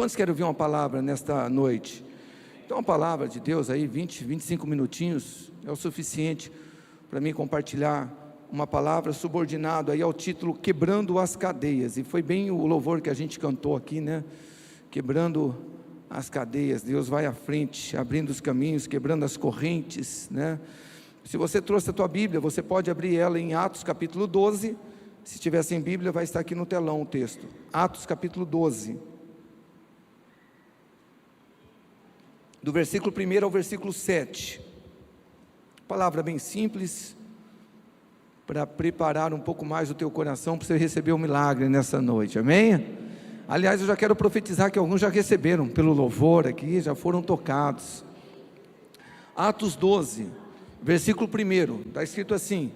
Quantos querem ouvir uma palavra nesta noite? Então, uma palavra de Deus aí, 20, 25 minutinhos, é o suficiente para mim compartilhar uma palavra subordinado aí ao título Quebrando as Cadeias. E foi bem o louvor que a gente cantou aqui, né? Quebrando as cadeias. Deus vai à frente, abrindo os caminhos, quebrando as correntes, né? Se você trouxe a tua Bíblia, você pode abrir ela em Atos capítulo 12. Se tiver sem Bíblia, vai estar aqui no telão o texto. Atos capítulo 12. Do versículo 1 ao versículo 7. Palavra bem simples, para preparar um pouco mais o teu coração, para você receber um milagre nessa noite, amém? Aliás, eu já quero profetizar que alguns já receberam, pelo louvor aqui, já foram tocados. Atos 12, versículo 1, está escrito assim,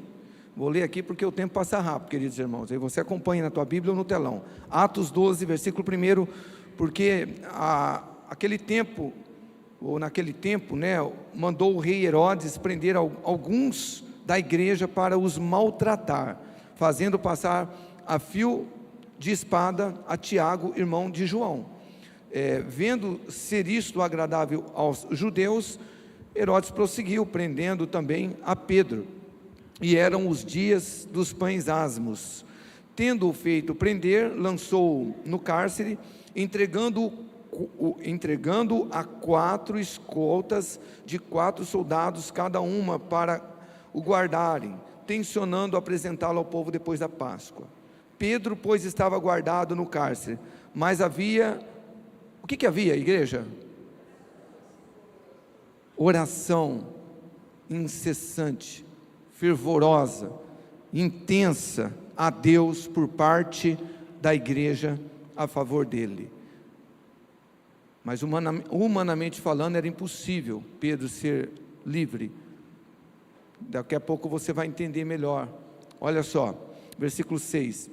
vou ler aqui porque o tempo passa rápido, queridos irmãos, aí você acompanha na tua Bíblia ou no telão. Atos 12, versículo 1, porque aquele tempo, ou naquele tempo, né, mandou o rei Herodes prender alguns da igreja para os maltratar, fazendo passar a fio de espada a Tiago, irmão de João. Vendo ser isto agradável aos judeus, Herodes prosseguiu, prendendo também a Pedro. E eram os dias dos pães asmos. Tendo-o feito prender, lançou-o no cárcere, entregando a 4 escoltas de 4 soldados cada uma para o guardarem, tencionando apresentá-lo ao povo depois da Páscoa. Pedro, pois, estava guardado no cárcere, mas havia, o que havia, igreja? Oração incessante, fervorosa, intensa a Deus por parte da igreja a favor dele. Mas humanamente falando era impossível Pedro ser livre. Daqui a pouco você vai entender melhor. Olha só, versículo 6.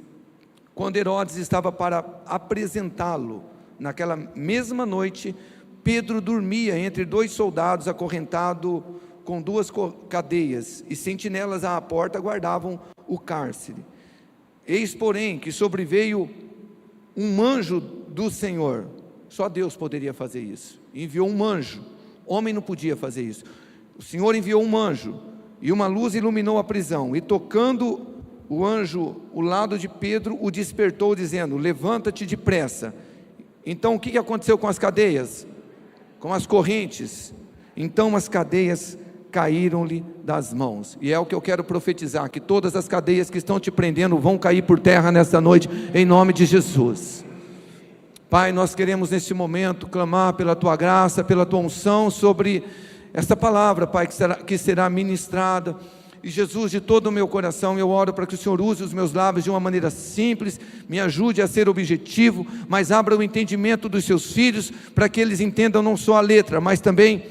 Quando Herodes estava para apresentá-lo, naquela mesma noite, Pedro dormia entre 2 soldados, acorrentado com 2 cadeias, e sentinelas à porta guardavam o cárcere. Eis, porém, que sobreveio um anjo do Senhor. Só Deus poderia fazer isso. Enviou um anjo. Homem não podia fazer isso. O Senhor enviou um anjo, e uma luz iluminou a prisão, e tocando o anjo o lado de Pedro, o despertou, dizendo: levanta-te depressa. Então o que aconteceu com as cadeias? Com as correntes? Então as cadeias caíram-lhe das mãos. E é o que eu quero profetizar, que todas as cadeias que estão te prendendo vão cair por terra nesta noite, em nome de Jesus. Pai, nós queremos neste momento clamar pela Tua graça, pela Tua unção sobre esta palavra, Pai, que será ministrada. E Jesus, de todo o meu coração, eu oro para que o Senhor use os meus lábios de uma maneira simples, me ajude a ser objetivo, mas abra o entendimento dos seus filhos, para que eles entendam não só a letra, mas também,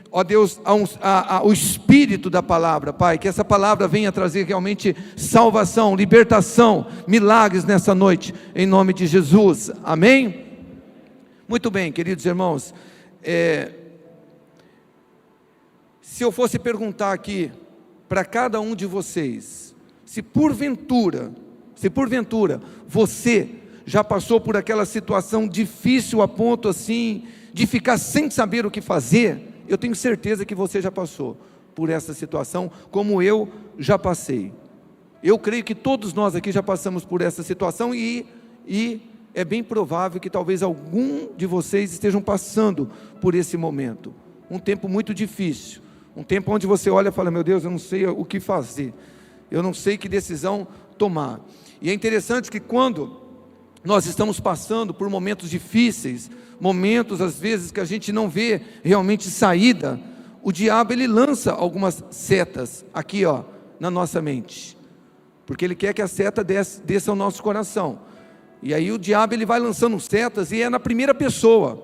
ó Deus, o espírito da palavra, Pai, que essa palavra venha trazer realmente salvação, libertação, milagres nessa noite, em nome de Jesus, amém? Muito bem, queridos irmãos, se eu fosse perguntar aqui para cada um de vocês, se porventura você já passou por aquela situação difícil a ponto assim de ficar sem saber o que fazer, eu tenho certeza que você já passou por essa situação, como eu já passei. Eu creio que todos nós aqui já passamos por essa situação e é bem provável que talvez algum de vocês estejam passando por esse momento, um tempo muito difícil, um tempo onde você olha e fala: meu Deus, eu não sei o que fazer, eu não sei que decisão tomar. E é interessante que quando nós estamos passando por momentos difíceis, momentos às vezes que a gente não vê realmente saída, o diabo ele lança algumas setas aqui na nossa mente, porque ele quer que a seta desça ao nosso coração. E aí o diabo ele vai lançando setas, e é na primeira pessoa.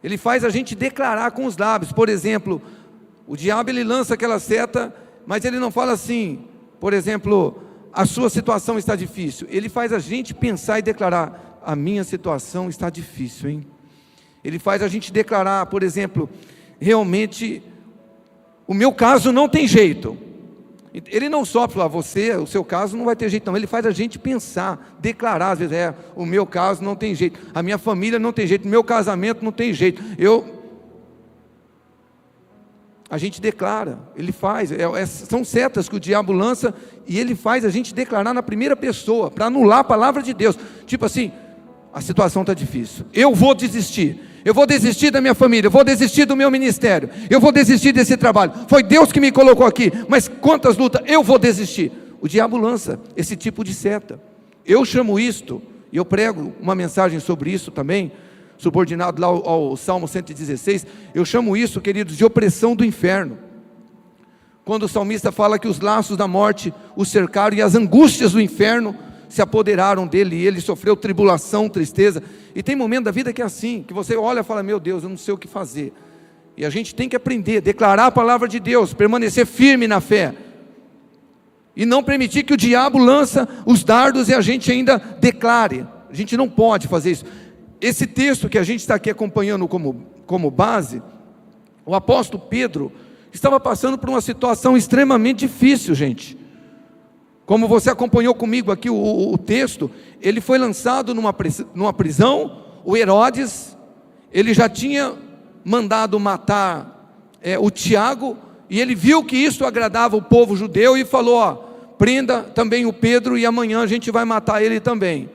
Ele faz a gente declarar com os lábios. Por exemplo, o diabo ele lança aquela seta, mas ele não fala assim, por exemplo, a sua situação está difícil. Ele faz a gente pensar e declarar: a minha situação está difícil, hein? Ele faz a gente declarar, por exemplo, realmente, o meu caso não tem jeito. Ele não só fala, você, o seu caso não vai ter jeito não, ele faz a gente pensar, declarar, às vezes, o meu caso não tem jeito, a minha família não tem jeito, o meu casamento não tem jeito, a gente declara, ele faz, são setas que o diabo lança, e ele faz a gente declarar na primeira pessoa, para anular a palavra de Deus, tipo assim, a situação está difícil, eu vou desistir da minha família, eu vou desistir do meu ministério, eu vou desistir desse trabalho, foi Deus que me colocou aqui, mas quantas lutas, eu vou desistir. O diabo lança esse tipo de seta. Eu chamo isto, e eu prego uma mensagem sobre isso também, subordinado lá ao Salmo 116, eu chamo isso, queridos, de opressão do inferno. Quando o salmista fala que os laços da morte o cercaram e as angústias do inferno se apoderaram dele, e ele sofreu tribulação, tristeza, e tem momento da vida que é assim, que você olha e fala, meu Deus, eu não sei o que fazer, e a gente tem que aprender, declarar a palavra de Deus, permanecer firme na fé, e não permitir que o diabo lança os dardos e a gente ainda declare, a gente não pode fazer isso. Esse texto que a gente está aqui acompanhando como base, o apóstolo Pedro estava passando por uma situação extremamente difícil, gente. Como você acompanhou comigo aqui o texto, ele foi lançado numa prisão, o Herodes, ele já tinha mandado matar o Tiago, e ele viu que isso agradava o povo judeu, e falou, prenda também o Pedro, e amanhã a gente vai matar ele também.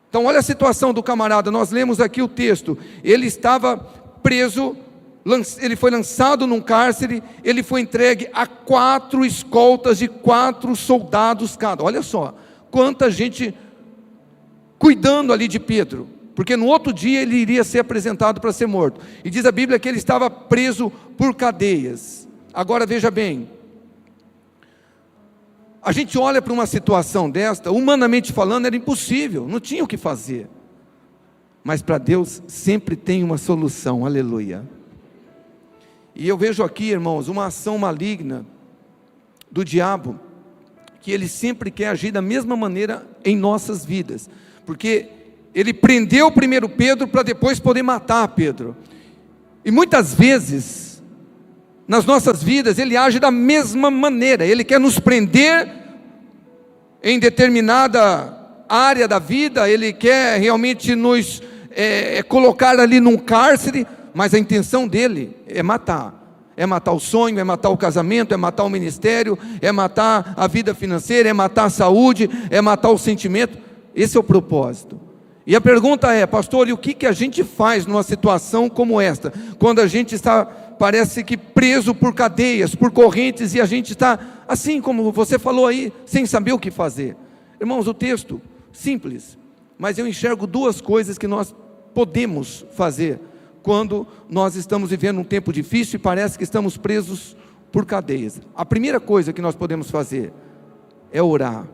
Então olha a situação do camarada, nós lemos aqui o texto, ele estava preso, ele foi lançado num cárcere, ele foi entregue a 4 escoltas de 4 soldados cada. Olha só, quanta gente cuidando ali de Pedro, porque no outro dia ele iria ser apresentado para ser morto, e diz a Bíblia que ele estava preso por cadeias. Agora veja bem, a gente olha para uma situação desta, humanamente falando era impossível, não tinha o que fazer, mas para Deus sempre tem uma solução, aleluia. E eu vejo aqui, irmãos, uma ação maligna do diabo, que ele sempre quer agir da mesma maneira em nossas vidas, porque ele prendeu primeiro Pedro para depois poder matar Pedro, e muitas vezes, nas nossas vidas, ele age da mesma maneira, ele quer nos prender em determinada área da vida, ele quer realmente nos colocar ali num cárcere, mas a intenção dele é matar o sonho, é matar o casamento, é matar o ministério, é matar a vida financeira, é matar a saúde, é matar o sentimento. Esse é o propósito. E a pergunta é, pastor, e o que a gente faz numa situação como esta, quando a gente está, parece que preso por cadeias, por correntes, e a gente está, assim como você falou aí, sem saber o que fazer? Irmãos, o texto, simples, mas eu enxergo 2 coisas que nós podemos fazer, quando nós estamos vivendo um tempo difícil e parece que estamos presos por cadeias. A primeira coisa que nós podemos fazer é orar,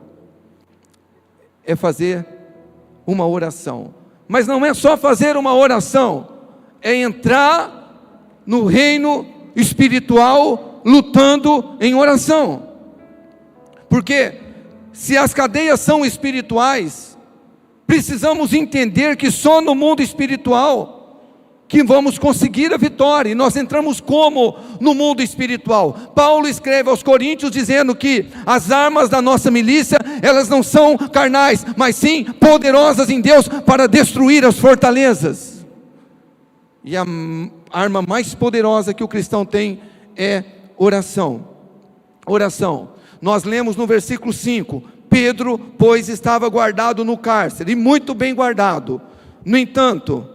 é fazer uma oração, mas não é só fazer uma oração, é entrar no reino espiritual lutando em oração, porque se as cadeias são espirituais, precisamos entender que só no mundo espiritual que vamos conseguir a vitória, e nós entramos como? No mundo espiritual. Paulo escreve aos Coríntios dizendo que as armas da nossa milícia, elas não são carnais, mas sim poderosas em Deus para destruir as fortalezas. E a arma mais poderosa que o cristão tem é oração. Oração. Nós lemos no versículo 5, Pedro, pois estava guardado no cárcere, e muito bem guardado. No entanto,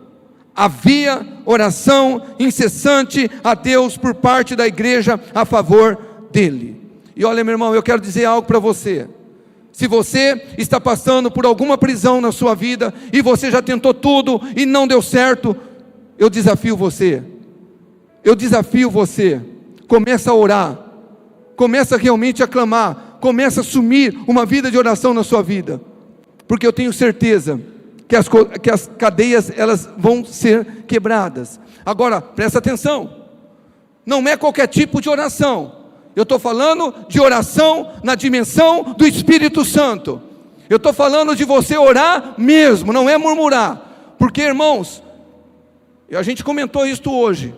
havia oração incessante a Deus por parte da igreja a favor dele. E olha, meu irmão, eu quero dizer algo para você. Se você está passando por alguma prisão na sua vida, e você já tentou tudo e não deu certo, eu desafio você, começa a orar, começa realmente a clamar, começa a assumir uma vida de oração na sua vida, porque eu tenho certeza que as cadeias, elas vão ser quebradas. Agora, presta atenção, não é qualquer tipo de oração, eu estou falando de oração na dimensão do Espírito Santo, eu estou falando de você orar mesmo, não é murmurar, porque irmãos, a gente comentou isso hoje,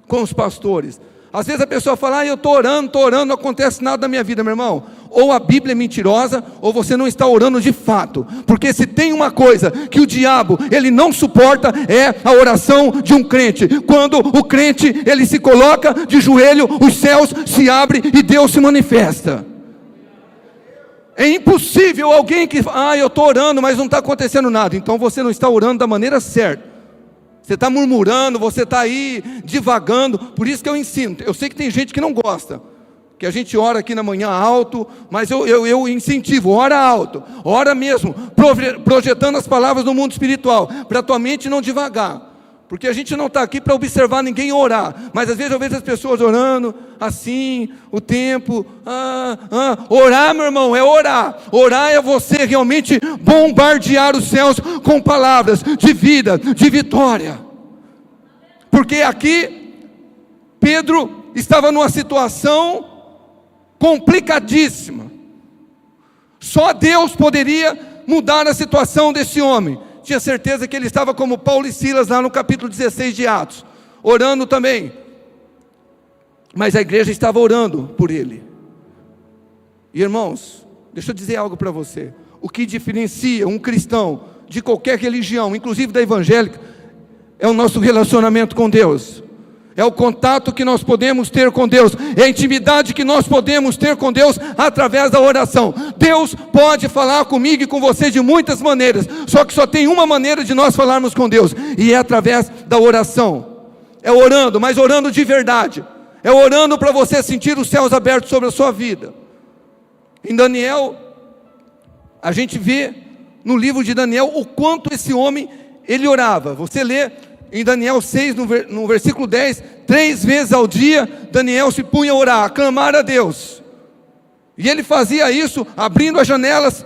com os pastores, Às vezes a pessoa fala, eu estou orando, não acontece nada na minha vida, meu irmão. Ou a Bíblia é mentirosa, ou você não está orando de fato. Porque se tem uma coisa que o diabo, ele não suporta, é a oração de um crente. Quando o crente, ele se coloca de joelho, os céus se abrem e Deus se manifesta. É impossível alguém que, eu estou orando, mas não está acontecendo nada. Então você não está orando da maneira certa. Você está murmurando, você está aí divagando. Por isso que eu ensino. Eu sei que tem gente que não gosta, que a gente ora aqui na manhã alto, mas eu incentivo, ora alto, ora mesmo, projetando as palavras no mundo espiritual, para a tua mente não divagar. Porque a gente não está aqui para observar ninguém orar, mas às vezes eu vejo as pessoas orando assim, o tempo, orar, meu irmão, é orar. Orar é você realmente bombardear os céus com palavras de vida, de vitória. Porque aqui, Pedro estava numa situação complicadíssima. Só Deus poderia mudar a situação desse homem. Tinha certeza que ele estava como Paulo e Silas lá no capítulo 16 de Atos, orando também. Mas a igreja estava orando por ele. E irmãos, deixa eu dizer algo para você. O que diferencia um cristão de qualquer religião, inclusive da evangélica, é o nosso relacionamento com Deus. É o contato que nós podemos ter com Deus, é a intimidade que nós podemos ter com Deus através da oração. Deus pode falar comigo e com você de muitas maneiras, só que só tem uma maneira de nós falarmos com Deus, e é através da oração. É orando, mas orando de verdade. É orando para você sentir os céus abertos sobre a sua vida. Em Daniel, a gente vê no livro de Daniel o quanto esse homem, ele orava. Você lê em Daniel 6, no versículo 10, 3 vezes ao dia, Daniel se punha a orar, a clamar a Deus. E ele fazia isso, abrindo as janelas,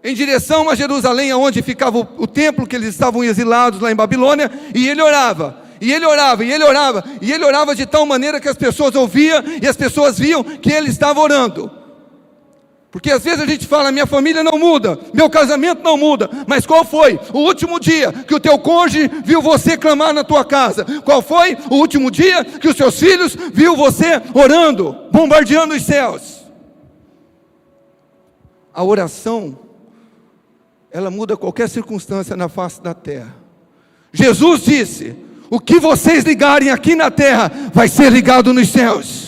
em direção a Jerusalém, onde ficava o templo, que eles estavam exilados lá em Babilônia, e ele orava, e ele orava, e ele orava, e ele orava de tal maneira que as pessoas ouviam, e as pessoas viam que ele estava orando. Porque às vezes a gente fala, minha família não muda, meu casamento não muda, mas qual foi o último dia que o teu cônjuge viu você clamar na tua casa? Qual foi o último dia que os seus filhos viu você orando, bombardeando os céus? A oração, ela muda qualquer circunstância na face da terra. Jesus disse, o que vocês ligarem aqui na terra, vai ser ligado nos céus.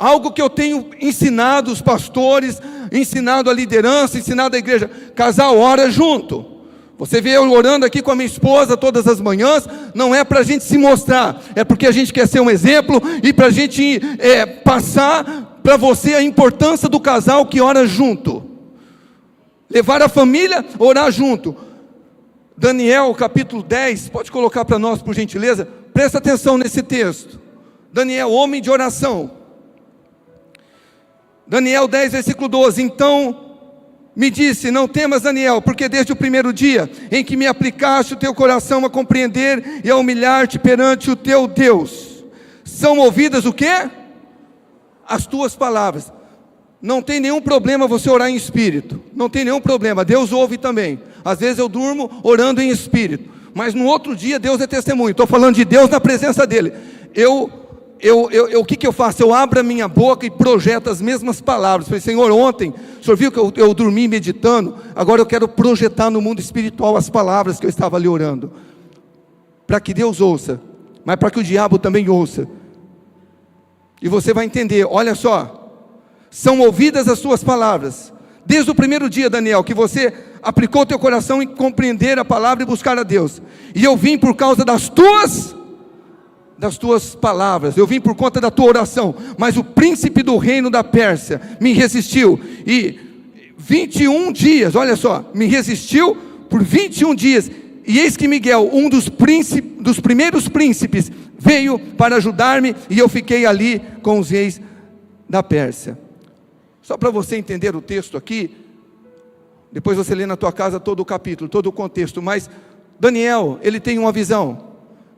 Algo que eu tenho ensinado os pastores, ensinado a liderança, ensinado a igreja. Casal, ora junto. Você vê eu orando aqui com a minha esposa todas as manhãs, não é para a gente se mostrar, é porque a gente quer ser um exemplo, e para a gente passar para você a importância do casal que ora junto. Levar a família, orar junto. Daniel capítulo 10, pode colocar para nós por gentileza, presta atenção nesse texto. Daniel, homem de oração. Daniel 10, versículo 12, então me disse, não temas, Daniel, porque desde o primeiro dia em que me aplicaste o teu coração a compreender e a humilhar-te perante o teu Deus, são ouvidas o quê? As tuas palavras. Não tem nenhum problema você orar em espírito, não tem nenhum problema, Deus ouve também. Às vezes eu durmo orando em espírito, mas no outro dia Deus é testemunho. Estou falando de Deus na presença dele. O que eu faço? Eu abro a minha boca e projeto as mesmas palavras. Falei, Senhor, ontem, o Senhor viu que eu dormi meditando, agora eu quero projetar no mundo espiritual as palavras que eu estava ali orando, para que Deus ouça, mas para que o diabo também ouça. E você vai entender, olha só, são ouvidas as suas palavras, desde o primeiro dia, Daniel, que você aplicou o teu coração em compreender a palavra e buscar a Deus, e eu vim por causa das tuas palavras, eu vim por conta da tua oração, mas o príncipe do reino da Pérsia me resistiu, e 21 dias, olha só, me resistiu por 21 dias, e eis que Miguel, um dos primeiros príncipes, veio para ajudar-me, e eu fiquei ali com os reis da Pérsia. Só para você entender o texto aqui, depois você lê na tua casa todo o capítulo, todo o contexto, mas Daniel, ele tem uma visão.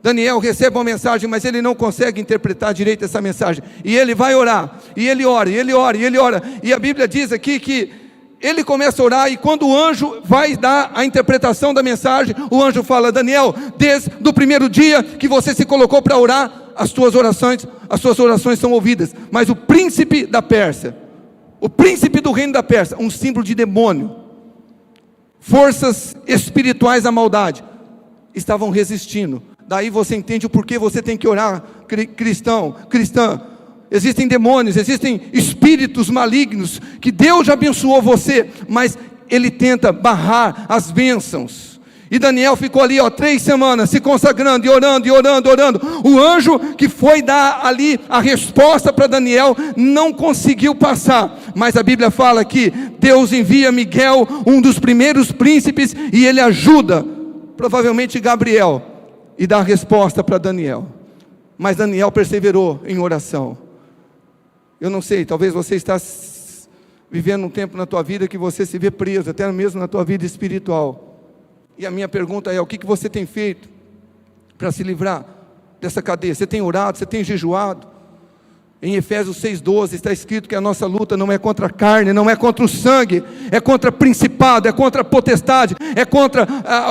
Daniel recebe uma mensagem, mas ele não consegue interpretar direito essa mensagem, e ele vai orar, e ele ora, e ele ora, e ele ora, e a Bíblia diz aqui que ele começa a orar, e quando o anjo vai dar a interpretação da mensagem, o anjo fala, Daniel, desde o primeiro dia que você se colocou para orar, as suas orações são ouvidas. Mas o príncipe da Pérsia, o príncipe do reino da Pérsia, um símbolo de demônio, forças espirituais da maldade, estavam resistindo. Daí você entende o porquê você tem que orar, cristão, cristã. Existem demônios, existem espíritos malignos, que Deus já abençoou você, mas ele tenta barrar as bênçãos. E Daniel ficou ali 3 semanas, se consagrando, e orando, e orando, orando. O anjo que foi dar ali a resposta para Daniel, não conseguiu passar. Mas a Bíblia fala que Deus envia Miguel, um dos primeiros príncipes, e ele ajuda, provavelmente Gabriel, e dá a resposta para Daniel. Mas Daniel perseverou em oração. Eu não sei, talvez você está vivendo um tempo na tua vida que você se vê preso, até mesmo na tua vida espiritual. E a minha pergunta é: o que você tem feito para se livrar dessa cadeia? Você tem orado, você tem jejuado? Em Efésios 6,12 está escrito que a nossa luta não é contra a carne, não é contra o sangue, é contra principado, é contra a potestade, é contra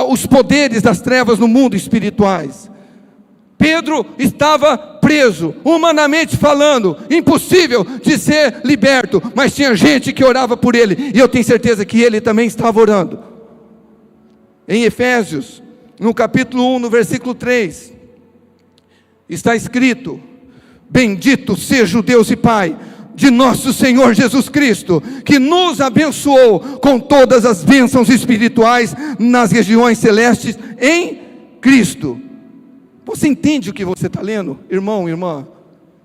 os poderes das trevas no mundo espirituais. Pedro estava preso, humanamente falando, impossível de ser liberto, mas tinha gente que orava por ele, e eu tenho certeza que ele também estava orando. Em Efésios, no capítulo 1, no versículo 3, está escrito: bendito seja o Deus e Pai de nosso Senhor Jesus Cristo, que nos abençoou com todas as bênçãos espirituais nas regiões celestes em Cristo. Você entende o que você está lendo, irmão, irmã?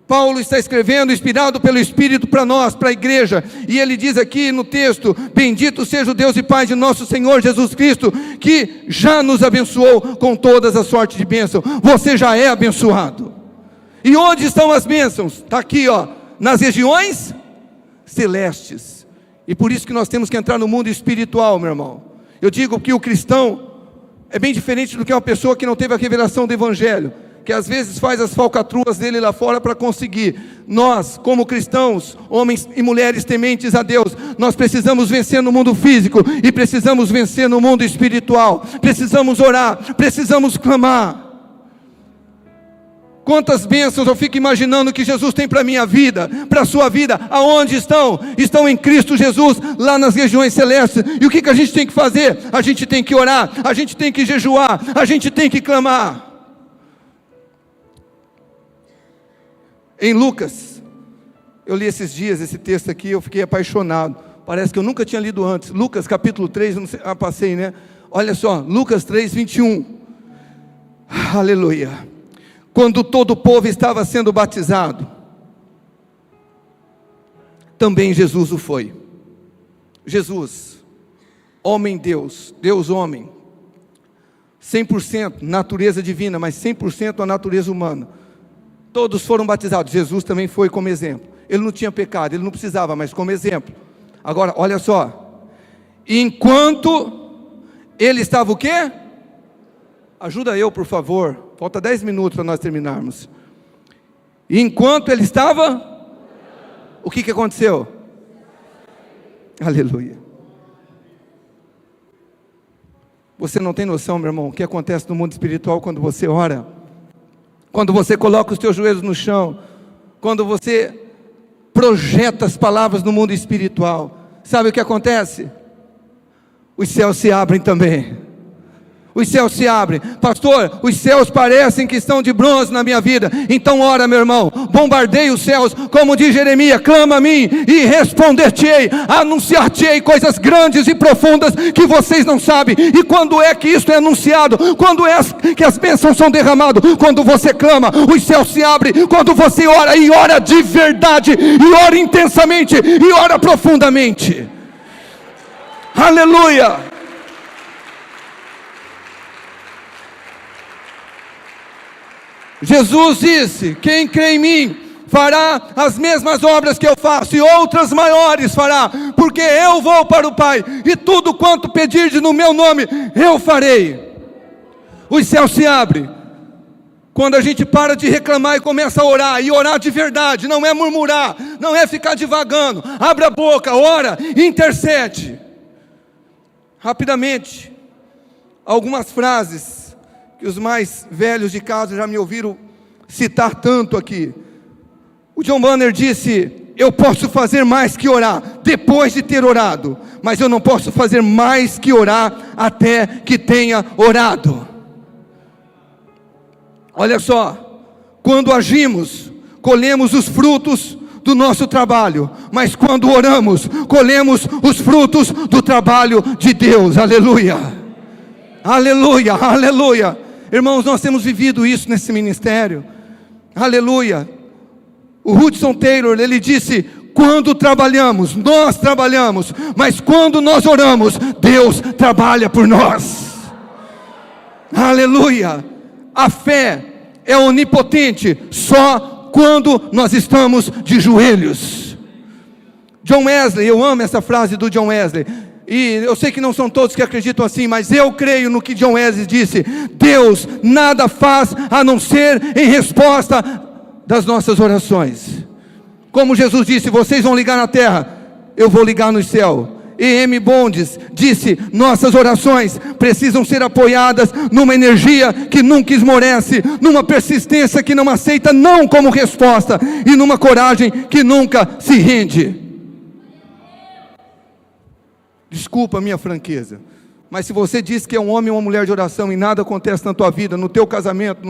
Paulo está escrevendo, inspirado pelo Espírito, para nós, para a igreja, e ele diz aqui no texto: bendito seja o Deus e Pai de nosso Senhor Jesus Cristo, que já nos abençoou com todas as sortes de bênção. Você já é abençoado. E onde estão as bênçãos? Está aqui, nas regiões celestes. E por isso que nós temos que entrar no mundo espiritual, meu irmão. Eu digo que o cristão é bem diferente do que uma pessoa que não teve a revelação do Evangelho, que às vezes faz as falcatruas dele lá fora para conseguir. Nós, como cristãos, homens e mulheres tementes a Deus, nós precisamos vencer no mundo físico, e precisamos vencer no mundo espiritual. Precisamos orar, precisamos clamar. Quantas bênçãos eu fico imaginando que Jesus tem para a minha vida, para a sua vida. Aonde estão? Estão em Cristo Jesus, lá nas regiões celestes. E o que a gente tem que fazer? A gente tem que orar, a gente tem que jejuar, a gente tem que clamar. Em Lucas, eu li esses dias esse texto aqui, eu fiquei apaixonado. Parece que eu nunca tinha lido antes. Lucas capítulo 3, não sei, passei, né? Olha só, Lucas 3, 21. Aleluia. Quando todo o povo estava sendo batizado, também Jesus o foi. Jesus, homem Deus, Deus homem, 100% natureza divina, mas 100% a natureza humana. Todos foram batizados, Jesus também foi como exemplo. Ele não tinha pecado, ele não precisava, mas como exemplo. Agora, olha só. Enquanto ele estava o quê? Ajuda eu, por favor. Falta 10 minutos para nós terminarmos. Enquanto ele estava, o que aconteceu? Aleluia. Você não tem noção, meu irmão, o que acontece no mundo espiritual quando você ora. Quando você coloca os teus joelhos no chão, quando você projeta as palavras no mundo espiritual, sabe o que acontece? Os céus se abrem também. Os céus se abrem. Pastor, os céus parecem que estão de bronze na minha vida. Então ora, meu irmão, bombardeie os céus, como diz Jeremias: clama a mim e responder-te-ei, anunciar-te-ei coisas grandes e profundas que vocês não sabem. E quando é que isso é anunciado? Quando é que as bênçãos são derramadas? Quando você clama, os céus se abrem. Quando você ora, e ora de verdade, e ora intensamente, e ora profundamente. Aleluia. Jesus disse: quem crê em mim fará as mesmas obras que eu faço, e outras maiores fará, porque eu vou para o Pai, e tudo quanto pedirdes no meu nome, eu farei. Os céus se abrem quando a gente para de reclamar e começa a orar, e orar de verdade. Não é murmurar, não é ficar divagando. Abre a boca, ora, intercede. Rapidamente, algumas frases que os mais velhos de casa já me ouviram citar tanto aqui. O John Banner disse: eu posso fazer mais que orar depois de ter orado, mas eu não posso fazer mais que orar até que tenha orado. Olha só, quando agimos, colhemos os frutos do nosso trabalho, mas quando oramos, colhemos os frutos do trabalho de Deus. Aleluia, aleluia, aleluia. Irmãos, nós temos vivido isso nesse ministério. Aleluia. O Hudson Taylor, ele disse: quando trabalhamos, nós trabalhamos, mas quando nós oramos, Deus trabalha por nós. Aleluia. A fé é onipotente só quando nós estamos de joelhos. John Wesley, eu amo essa frase do John Wesley, e eu sei que não são todos que acreditam assim, mas eu creio no que John Wesley disse: Deus nada faz a não ser em resposta das nossas orações. Como Jesus disse: vocês vão ligar na terra, eu vou ligar no céu. E.M. Bondes disse: nossas orações precisam ser apoiadas numa energia que nunca esmorece, numa persistência que não aceita não como resposta, e numa coragem que nunca se rende. Desculpa a minha franqueza, mas se você diz que é um homem ou uma mulher de oração e nada acontece na tua vida, no teu casamento,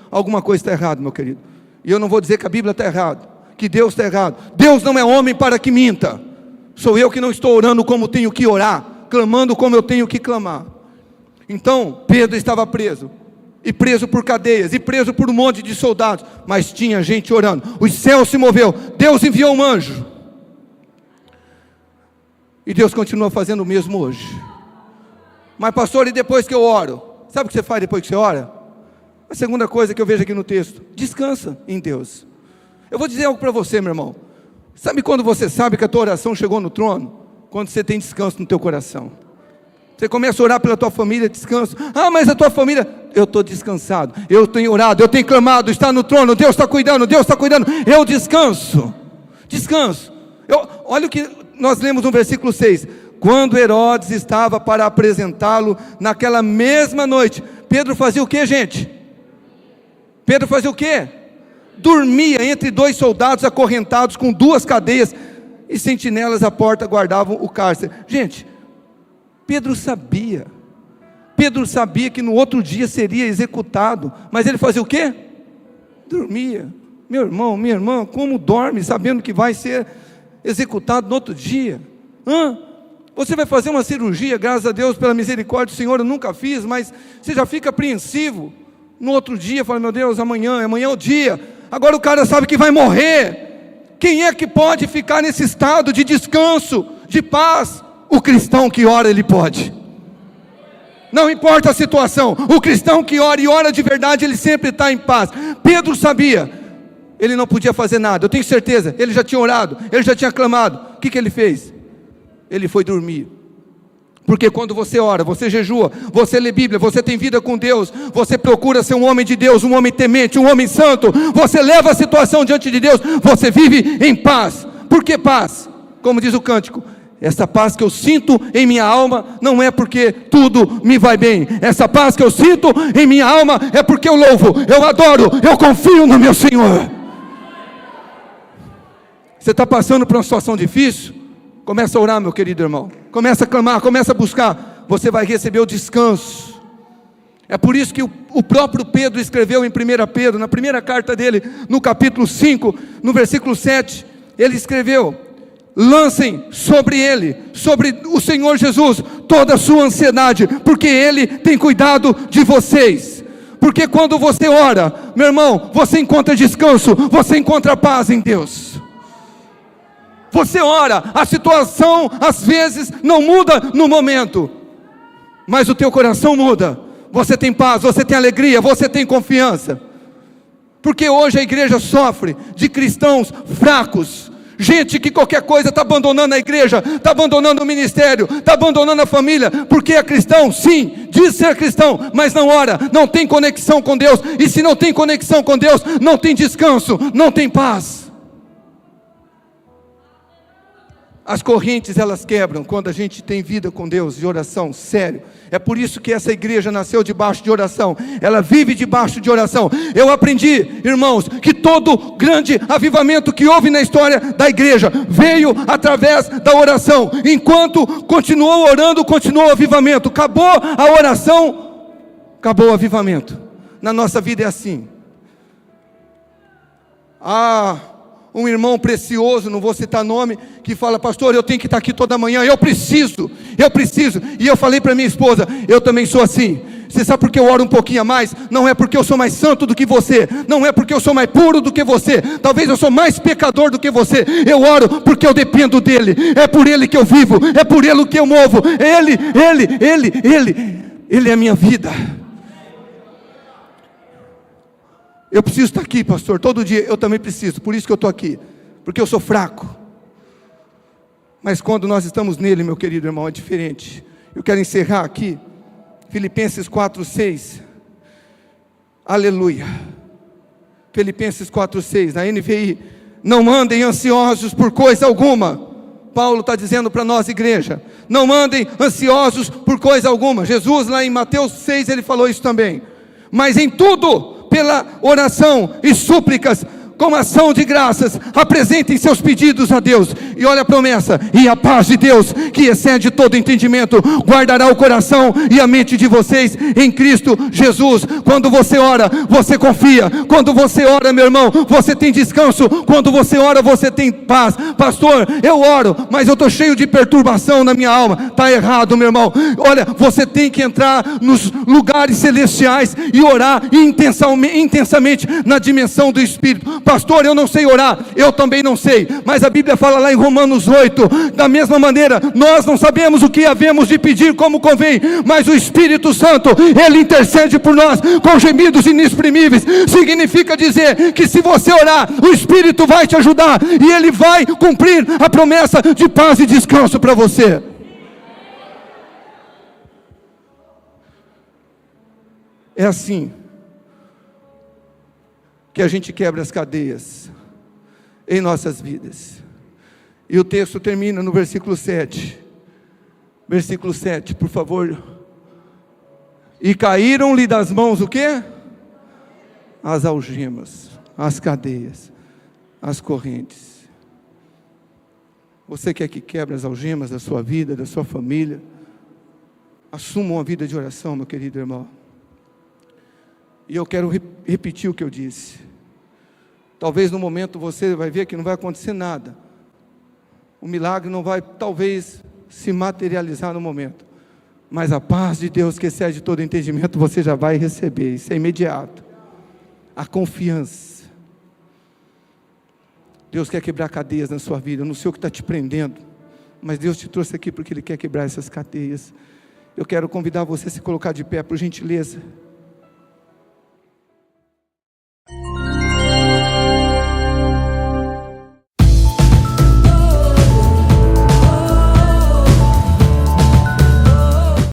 alguma coisa está errada, meu querido. E eu não vou dizer que a Bíblia está errada, que Deus está errado. Deus não é homem para que minta. Sou eu que não estou orando como tenho que orar, clamando como eu tenho que clamar. Então Pedro estava preso, e preso por cadeias, e preso por um monte de soldados, mas tinha gente orando. Os céus se moveu, Deus enviou um anjo, e Deus continua fazendo o mesmo hoje. Mas pastor, e depois que eu oro? Sabe o que você faz depois que você ora? A segunda coisa que eu vejo aqui no texto: descansa em Deus. Eu vou dizer algo para você, meu irmão. Sabe quando você sabe que a tua oração chegou no trono? Quando você tem descanso no teu coração. Você começa a orar pela tua família, descanso. Ah, mas a tua família, eu estou descansado, eu tenho orado, eu tenho clamado, está no trono, Deus está cuidando, Deus está cuidando, eu descanso. Descanso. Olha o que nós lemos no versículo 6. Quando Herodes estava para apresentá-lo naquela mesma noite, Pedro fazia o que, gente? Pedro fazia o que? Dormia entre dois soldados acorrentados com duas cadeias, e sentinelas à porta guardavam o cárcere. Gente, Pedro sabia que no outro dia seria executado, mas ele fazia o quê? Dormia. Meu irmão, minha irmã, como dorme sabendo que vai ser executado no outro dia? Você vai fazer uma cirurgia, graças a Deus, pela misericórdia do Senhor, eu nunca fiz, mas você já fica apreensivo. No outro dia, fala: meu Deus, amanhã é o dia. Agora o cara sabe que vai morrer. Quem é que pode ficar nesse estado de descanso, de paz? O cristão que ora, ele pode. Não importa a situação, o cristão que ora e ora de verdade, ele sempre está em paz. Pedro sabia, ele não podia fazer nada, eu tenho certeza. Ele já tinha orado, ele já tinha clamado. O que ele fez? Ele foi dormir. Porque quando você ora, você jejua, você lê Bíblia, você tem vida com Deus, você procura ser um homem de Deus, um homem temente, um homem santo, você leva a situação diante de Deus, você vive em paz. Por que paz? Como diz o cântico: essa paz que eu sinto em minha alma não é porque tudo me vai bem. Essa paz que eu sinto em minha alma é porque eu louvo, eu adoro, eu confio no meu Senhor. Você está passando por uma situação difícil? Começa a orar, meu querido irmão. Começa a clamar, começa a buscar. Você vai receber o descanso. É por isso que o próprio Pedro escreveu em 1 Pedro, na primeira carta dele, no capítulo 5, no versículo 7, ele escreveu: lancem sobre ele, sobre o Senhor Jesus, toda a sua ansiedade, porque ele tem cuidado de vocês. Porque quando você ora, meu irmão, você encontra descanso, você encontra paz em Deus. Você ora, a situação às vezes não muda no momento, mas o teu coração muda. Você tem paz, você tem alegria, você tem confiança. Porque hoje a igreja sofre de cristãos fracos, gente que qualquer coisa está abandonando a igreja, está abandonando o ministério, está abandonando a família, porque é cristão, sim, diz ser cristão, mas não ora, não tem conexão com Deus. E se não tem conexão com Deus, não tem descanso, não tem paz. As correntes elas quebram quando a gente tem vida com Deus, de oração, sério. É por isso que essa igreja nasceu debaixo de oração, ela vive debaixo de oração. Eu aprendi, irmãos, que todo grande avivamento que houve na história da igreja veio através da oração. Enquanto continuou orando, continuou o avivamento. Acabou a oração, acabou o avivamento. Na nossa vida é assim. Um irmão precioso, não vou citar nome, que fala: pastor, eu tenho que estar aqui toda manhã, eu preciso, e eu falei para minha esposa: eu também sou assim. Você sabe por que eu oro um pouquinho a mais? Não é porque eu sou mais santo do que você, não é porque eu sou mais puro do que você, talvez eu sou mais pecador do que você. Eu oro porque eu dependo dele, é por ele que eu vivo, é por ele que eu movo. Ele é a minha vida. Eu preciso estar aqui, pastor, todo dia. Eu também preciso, por isso que eu estou aqui, porque eu sou fraco. Mas quando nós estamos nele, meu querido irmão, é diferente. Eu quero encerrar aqui, Filipenses 4:6, aleluia, Filipenses 4:6, na NVI: não andem ansiosos por coisa alguma. Paulo está dizendo para nós, igreja, não andem ansiosos por coisa alguma. Jesus lá em Mateus 6, ele falou isso também. Mas em tudo, pela oração e súplicas, com ação de graças, apresentem seus pedidos a Deus. E olha a promessa: e a paz de Deus, que excede todo entendimento, guardará o coração e a mente de vocês em Cristo Jesus. Quando você ora, você confia. Quando você ora, meu irmão, você tem descanso. Quando você ora, você tem paz. Pastor, eu oro, mas eu estou cheio de perturbação na minha alma. Está errado, meu irmão. Olha, você tem que entrar nos lugares celestiais e orar intensamente na dimensão do Espírito. Pastor, eu não sei orar. Eu também não sei, mas a Bíblia fala lá em Romanos 8, da mesma maneira, nós não sabemos o que havemos de pedir como convém, mas o Espírito Santo, ele intercede por nós com gemidos inexprimíveis. Significa dizer que se você orar, o Espírito vai te ajudar, e ele vai cumprir a promessa de paz e descanso para você. É assim que a gente quebra as cadeias em nossas vidas. E o texto termina no versículo 7. Versículo 7, por favor. E caíram-lhe das mãos o quê? As algemas, as cadeias, as correntes. Você quer que quebre as algemas da sua vida, da sua família? Assuma uma vida de oração, meu querido irmão. E eu quero repetir o que eu disse. Talvez no momento você vai ver que não vai acontecer nada. O milagre não vai, talvez, se materializar no momento. Mas a paz de Deus, que excede todo entendimento, você já vai receber. Isso é imediato. A confiança. Deus quer quebrar cadeias na sua vida. Eu não sei o que está te prendendo, mas Deus te trouxe aqui porque Ele quer quebrar essas cadeias. Eu quero convidar você a se colocar de pé, por gentileza.